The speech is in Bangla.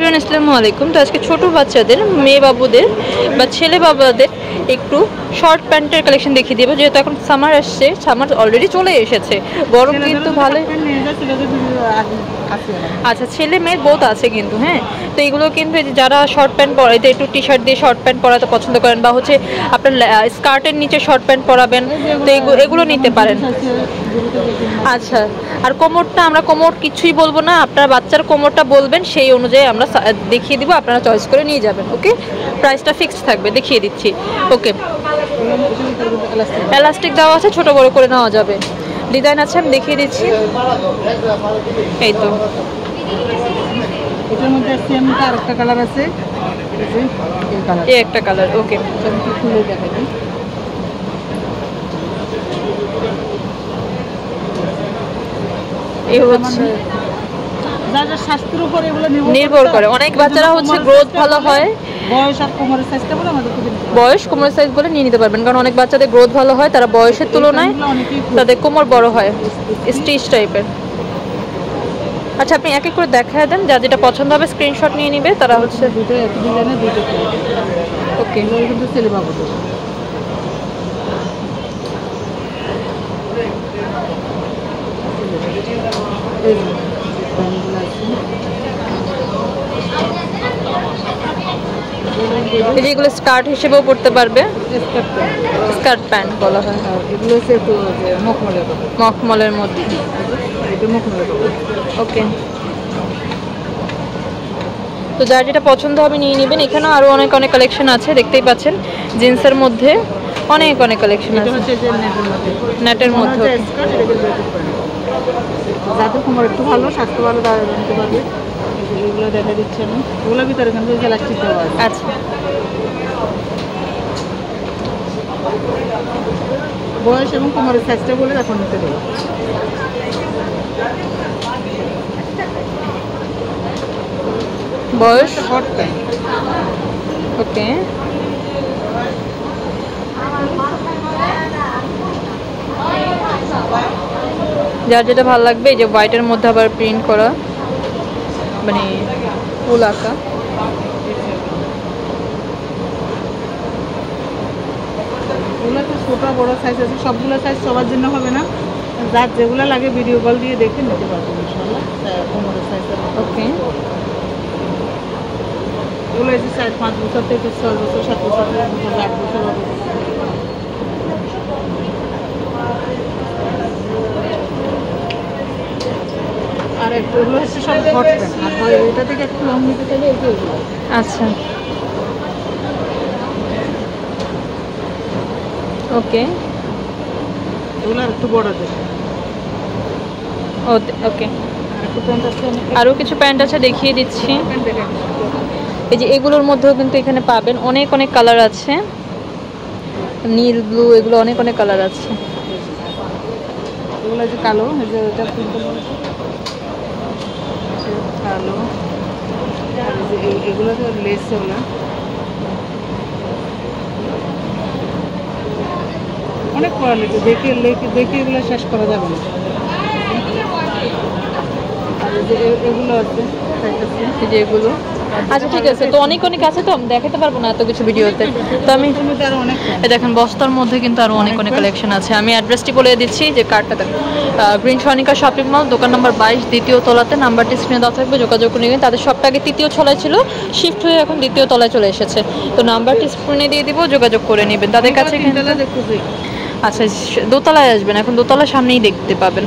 এভরিওয়ান, আসসালামু আলাইকুম। তো আজকে ছোট বাচ্চাদের, মেয়ে বাবুদের বা ছেলে বাবাদের একটু শর্ট প্যান্টের কালেকশন দেখিয়ে দেবো, যেহেতু এখন সামার আসছে। সামার অলরেডি চলে এসেছে, গরম কিন্তু ভালোই। আচ্ছা, ছেলে মেয়ে বোথ আছে কিন্তু। হ্যাঁ, তো এগুলো কিন্তু যারা শর্ট প্যান্ট পরাইতে একটু টি শার্ট দিয়ে শর্ট প্যান্ট পরাতে পছন্দ করেন, বা হচ্ছে আপনার স্কার্টের নিচে শর্ট প্যান্ট পরাবেন, তো এগুলো নিতে পারেন। আচ্ছা, আর কোমরটা আমরা কোমর কিছুই বলবো না, আপনার বাচ্চার কোমরটা বলবেন, সেই অনুযায়ী আমরা দেখিয়ে দিব, আপনারা চয়েস করে নিয়ে যাবেন। ওকে, প্রাইসটা ফিক্সড থাকবে, দেখিয়ে দিচ্ছি। ওকে, এলাস্টিক দেওয়া আছে, ছোট বড় করে নেওয়া যাবে। ডিজাইন আছে, আমি দেখিয়ে দিচ্ছি। এই তো এটার মধ্যে সেম আরেকটা কালার আছে, এই একটা কালার। ওকে, খুলে দেখাচ্ছি। এই হচ্ছে যার স্বাস্থ্যের উপর এগুলো নির্ভর করে। অনেক বাচ্চারা হচ্ছে গ্রোথ ভালো হয়, বয়স আর কোমরের সাইজটা বলে আমাদের বয়স কোমরের সাইজ বলে নিয়ে নিতে পারবেন, কারণ অনেক বাচ্চাদের গ্রোথ ভালো হয়, তারা বয়সের তুলনায় তাদের কোমর বড় হয়, স্টিচ টাইপের। আচ্ছা, আপনি এক এক করে দেখায় দেন, যা যেটা পছন্দ হবে স্ক্রিনশট নিয়ে নিবে তারা হচ্ছে। দুটো এক ডিজাইনে দুটো। ওকে, কিন্তু ছেলে বাবু যেগুলো স্কার্ট হিসেবেও পড়তে পারবে, স্কার্ট প্যান্ট বলা হয়। এগুলো হচ্ছে একটু মখমলের মখমলের মধ্যে। এটা মখমলের। ওকে, তো যার যেটা পছন্দ হবে নিয়ে নেবেন। এখানেও আরও অনেক অনেক কালেকশন আছে, দেখতেই পাচ্ছেন। জিন্সের মধ্যে অনেক অনেক কালেকশন আছে, নেটের মধ্যে। যাদের কোমর একটু ভালো, স্বাস্থ্য ভালো, তারা নিতে পারবে। এগুলো দেখা দিচ্ছে আমি, ওগুলোর ভিতরে কিন্তু ইলাস্টিক দেওয়া আছে। আচ্ছা, বয়স এবং কোমরের সাইজটা বলে এখন নিতে দেবো। বয়স শর্ট প্যান্ট। ওকে, যার যেটা ভালো লাগবে। এই যে হোয়াইটের মধ্যে আবার প্রিন্ট করা, মানে ফুল আঁকা। ওগুলো তো ছোটো বড়ো সাইজ আছে, সবগুলো সাইজ সবার জন্য হবে না। যার যেগুলো লাগে ভিডিও কল দিয়ে দেখে নিতে পারবো ইনশাআল্লাহ। কোমরের সাইজটা ওকে, এগুলো এসে 4-5 বছর থেকে 6 বছর 7 বছর 8 বছর হবে। আর এগুলো হচ্ছে সব হট প্যান্ট, আর এটা থেকে একটু লং নিতে চাইলে এই যে এগুলো। আচ্ছা, ওকে, এগুলো আর একটু বড় দেবে। ওকে। আর একটু প্যান্ট আছে, আরও কিছু প্যান্ট আছে, দেখিয়ে দিচ্ছি। প্যান্ট দেখে এই যে এগুলোর মধ্যেও কিন্তু এখানে পাবেন অনেক অনেক কালার আছে, নীল, ব্লু, এগুলো অনেক অনেক কালার আছে। এগুলো যে কালো, এই যে এটা প্রিন্ট কালো, আর এই যে এগুলো তো লেস, এগুলো অনেক কোয়ালিটি, দেখে দেখে এগুলো শেষ করা যাবে না। আর এই যে এগুলো আছে, এই যে এগুলো। আচ্ছা, ঠিক আছে। তো অনেক অনেক আছে, তো আমি দেখাতে পারবো না এত কিছু ভিডিওতে। তো আমি আরো অনেক দেখেন, বস্তার মধ্যে কিন্তু আরো অনেক অনেক কালেকশন আছে। আমি অ্যাড্রেসটি বলে দিচ্ছি, যে কার্ডটা দেখেন, গ্রিন সনিকা শপিং মল, দোকান নাম্বার 22, দ্বিতীয় তলাতে। নাম্বারটি স্ক্রিনে দেওয়া থাকবে, যোগাযোগ করে নেবেন। তাদের সবটা আগে তৃতীয় তলায় ছিল, শিফট হয়ে এখন দ্বিতীয় তলায় চলে এসেছে। তো নাম্বারটি স্ক্রিনে দিয়ে দিব, যোগাযোগ করে নেবেন তাদের কাছে। কিন্তু আচ্ছা, দোতলায় আসবেন, এখন দোতলার সামনেই দেখতে পাবেন।